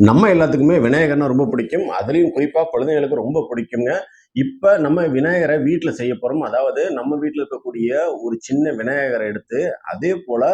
நம்ம எல்லாத்துக்குமே விநாயகர்னா ரொம்ப பிடிக்கும். அதுலயும் குறிப்பா குழந்தைகளுக்கு ரொம்ப பிடிக்குங்க. இப்ப நம்ம விநாயகர வீட்ல செய்ய போறோம். அதாவது நம்ம வீட்ல இருக்கக்கூடிய ஒரு சின்ன விநாயகர எடுத்து, அதே போல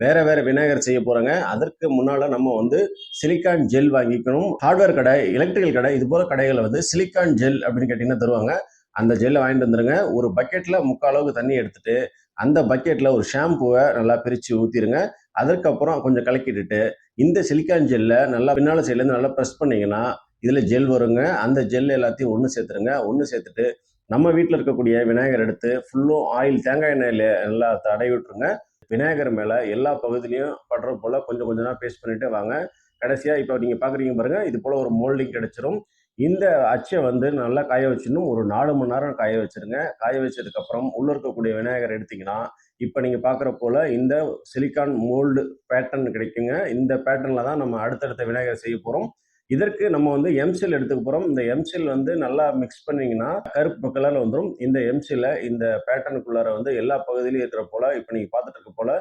வேற வேற விநாயகர் செய்ய போறோங்க. அதற்கு முன்னால நம்ம சிலிக்கான் ஜெல் வாங்கிக்கணும். ஹார்ட்வேர் கடை, எலக்ட்ரிக்கல் கடை இது போல கடைகள்ல சிலிக்கான் ஜெல் அப்படின்னு கேட்டீங்கன்னா தருவாங்க. அந்த ஜெல்ல வாங்கிட்டு வந்துருங்க. ஒரு பக்கெட்ல 3/4 அளவுக்கு தண்ணி எடுத்துட்டு, அந்த பக்கெட்ல ஒரு ஷாம்புவ நல்லா பிரிச்சு ஊத்திருங்க. அதற்கப்புறம் கொஞ்சம் கலக்கிட்டுட்டு, இந்த சிலிக்கான் ஜெல்ல நல்லா பின்னால சைட்லேருந்து நல்லா ப்ரெஸ் பண்ணீங்கன்னா, இதில் ஜெல் வருங்க. அந்த ஜெல் எல்லாத்தையும் ஒன்று சேர்த்துருங்க. ஒன்று சேர்த்துட்டு, நம்ம வீட்டில் இருக்கக்கூடிய விநாயகர் எடுத்து ஃபுல்லும் ஆயில் தேங்காய் எண்ணெயில் நல்லா தடவி விட்டுருங்க. விநாயகர் மேலே எல்லா பகுதியிலையும் படுற போல் கொஞ்சம் கொஞ்சமாக பேஸ்ட் பண்ணிட்டு வாங்க. கடைசியாக இப்போ நீங்கள் பார்க்குறீங்க பாருங்கள், இது போல் ஒரு மோல்டிங் கிடைச்சிரும். இந்த அச்சை நல்லா காய வச்சிடணும். ஒரு 4 மணி நேரம் காய வச்சிருங்க. காய வச்சதுக்கப்புறம் உள்ளே இருக்கக்கூடிய விநாயகர் எடுத்தீங்கன்னா, இப்போ நீங்கள் பார்க்குற போல் இந்த சிலிக்கான் மோல்டு பேட்டர்ன் கிடைக்குங்க. இந்த பேட்டர்னில் தான் நம்ம அடுத்தடுத்த விநாயகர் செய்ய போகிறோம். இதற்கு நம்ம எம்சில் எடுத்துக்க போகிறோம். இந்த எம்சில் நல்லா மிக்ஸ் பண்ணிங்கன்னா கருப்பு கலரில் வந்துடும். இந்த எம்சிலை இந்த பேட்டர்னுக்குள்ளார எல்லா பகுதியிலையும் இருக்கிற போல் இப்போ நீங்கள் பார்த்துட்டு இருக்க போல்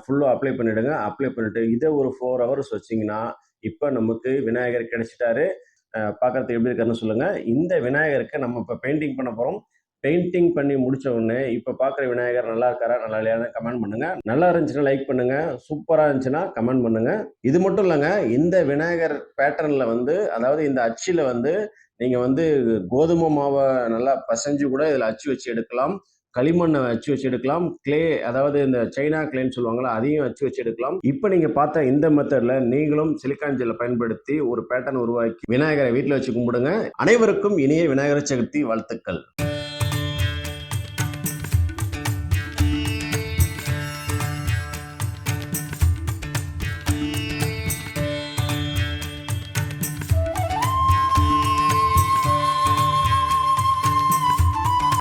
ஃபுல்லாக அப்ளை பண்ணிவிடுங்க. அப்ளை பண்ணிவிட்டு இதை ஒரு 4 ஹவர்ஸ் வச்சிங்கன்னா இப்போ நமக்கு விநாயகர் கிடைச்சிட்டாரு. பார்க்கறதுக்கு எப்படி இருக்காருன்னு சொல்லுங்கள். இந்த விநாயகருக்கு நம்ம இப்போ பெயிண்டிங் பண்ண போகிறோம். பெயிண்டிங் பண்ணி முடிச்ச உடனே இப்போ பார்க்குற விநாயகர் நல்லா இருக்காரா நல்லா இல்லையான்னு கமெண்ட் பண்ணுங்க. நல்லா இருந்துச்சுன்னா லைக் பண்ணுங்க. சூப்பராக இருந்துச்சுன்னா கமெண்ட் பண்ணுங்க. இது மட்டும் இல்லைங்க, இந்த விநாயகர் பேட்டர்னில் அதாவது இந்த அச்சில் நீங்கள் கோதுமை மாவை நல்லா பசைஞ்சு கூட இதில் அச்சு வச்சு எடுக்கலாம். களிமண்ணை அச்சு வச்சு எடுக்கலாம். கிளே, அதாவது இந்த சைனா கிளேன்னு சொல்லுவாங்களா, அதையும் அச்சு வச்சு எடுக்கலாம். இப்போ நீங்கள் பார்த்த இந்த மெத்தடில் நீங்களும் சிலிக்கான் ஜெல்லை பயன்படுத்தி ஒரு பேட்டர்ன் உருவாக்கி விநாயகரை வீட்டில் வச்சு கும்பிடுங்க. அனைவருக்கும் இனிய விநாயகர் சதுர்த்தி வாழ்த்துக்கள்.